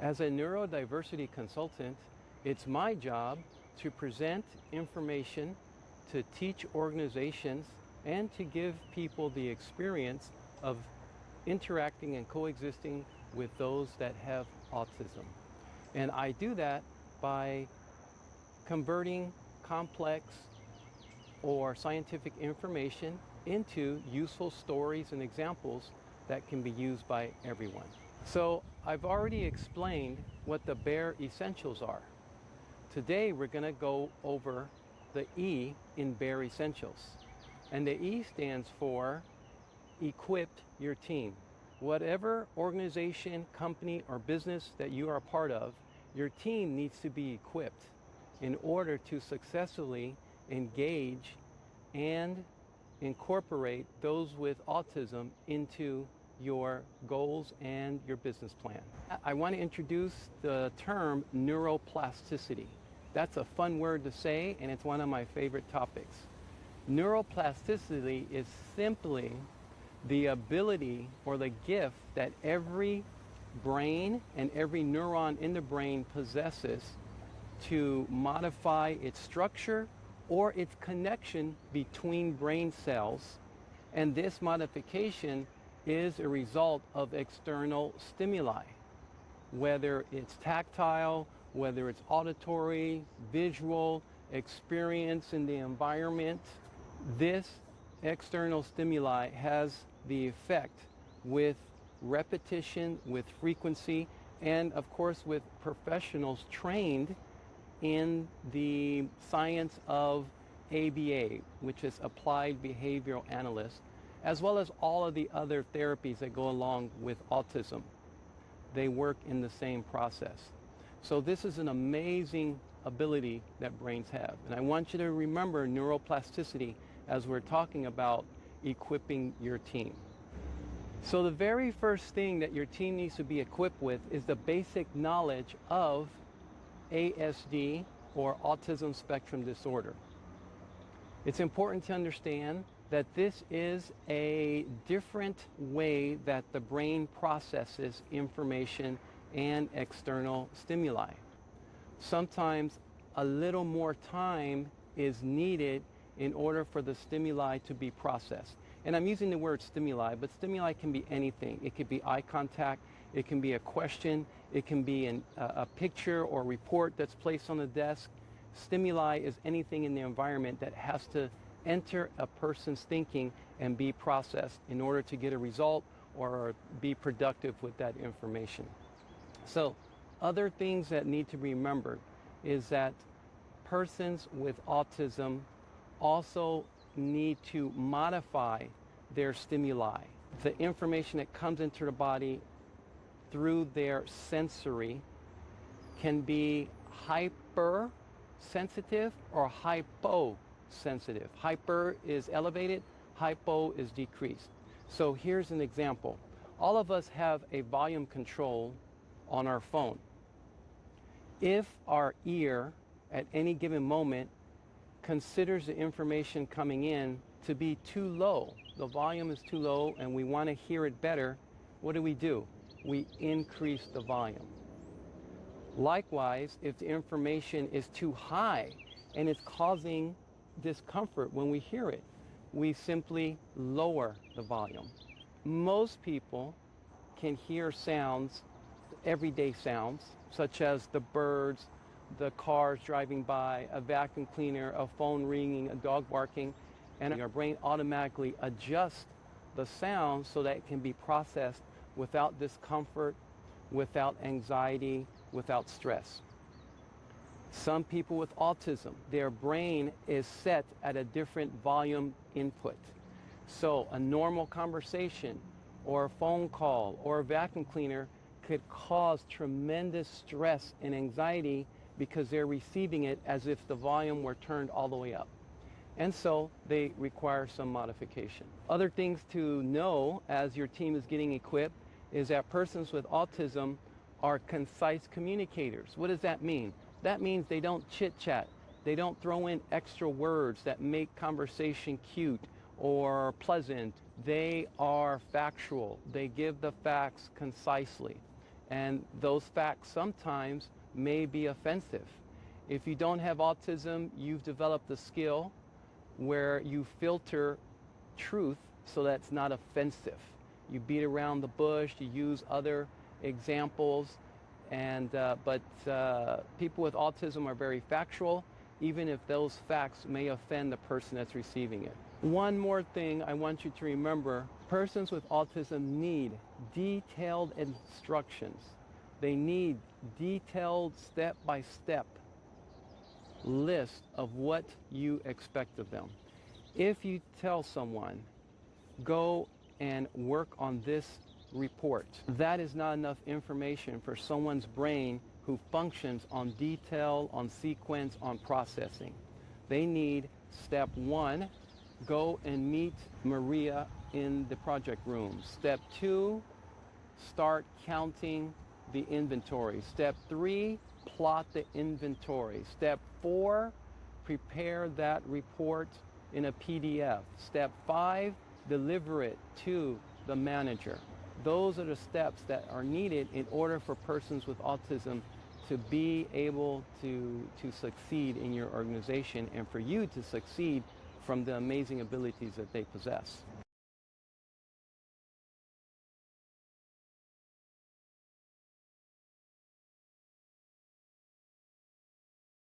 As a neurodiversity consultant, it's my job to present information, to teach organizations, and to give people the experience of interacting and coexisting with those that have autism. And I do that by converting complex or scientific information into useful stories and examples that can be used by everyone. So I've already explained what the bare essentials are. Today we're going to go over the E in bare essentials. And the E stands for equip your team. Whatever organization, company, or business that you are a part of, your team needs to be equipped in order to successfully engage and incorporate those with autism into your goals and your business plan. I want to introduce the term neuroplasticity. That's a fun word to say, and it's one of my favorite topics. Neuroplasticity is simply the ability or the gift that every brain and every neuron in the brain possesses to modify its structure or its connection between brain cells. And this modification is a result of external stimuli, whether it's tactile, whether it's auditory, visual, experience in the environment. This external stimuli has the effect with repetition, with frequency, and of course with professionals trained in the science of ABA, which is Applied Behavioral Analyst, as well as all of the other therapies that go along with autism. They work in the same process. So this is an amazing ability that brains have. And I want you to remember neuroplasticity as we're talking about equipping your team. So the very first thing that your team needs to be equipped with is the basic knowledge of ASD, or autism spectrum disorder. It's important to understand that this is a different way that the brain processes information and external stimuli. Sometimes a little more time is needed in order for the stimuli to be processed. And I'm using the word stimuli, but stimuli can be anything. It could be eye contact, it can be a question, it can be a picture or report that's placed on the desk. Stimuli is anything in the environment that has to enter a person's thinking and be processed in order to get a result or be productive with that information. So other things that need to be remembered is that persons with autism also need to modify their stimuli. The information that comes into the body through their sensory can be hypersensitive or hyposensitive. Hyper is elevated, hypo is decreased. So here's an example. All of us have a volume control on our phone. If our ear at any given moment considers the information coming in to be too low, the volume is too low and we want to hear it better, what do? We increase the volume. Likewise, if the information is too high and it's causing discomfort when we hear it, we simply lower the volume. Most people can hear sounds, everyday sounds, such as the birds, the cars driving by, a vacuum cleaner, a phone ringing, a dog barking, and our brain automatically adjusts the sound so that it can be processed without discomfort, without anxiety, without stress. Some people with autism, their brain is set at a different volume input. So a normal conversation or a phone call or a vacuum cleaner could cause tremendous stress and anxiety because they're receiving it as if the volume were turned all the way up. And so they require some modification. Other things to know as your team is getting equipped is that persons with autism are concise communicators. What does that mean? That means they don't chit-chat. They don't throw in extra words that make conversation cute or pleasant. They are factual. They give the facts concisely. And those facts sometimes may be offensive. If you don't have autism, you've developed a skill where you filter truth so that it's not offensive. You beat around the bush, you use other examples, but people with autism are very factual, even if those facts may offend the person that's receiving it. One more thing I want you to remember: persons with autism need detailed instructions. They need detailed step-by-step list of what you expect of them. If you tell someone, go and work on this report, that is not enough information for someone's brain who functions on detail, on sequence, on processing. They need step one, go and meet Maria in the project room. Step two, start counting the inventory. Step three, plot the inventory. Step four, prepare that report in a PDF. Step five, deliver it to the manager. Those are the steps that are needed in order for persons with autism to be able to succeed in your organization, and for you to succeed from the amazing abilities that they possess.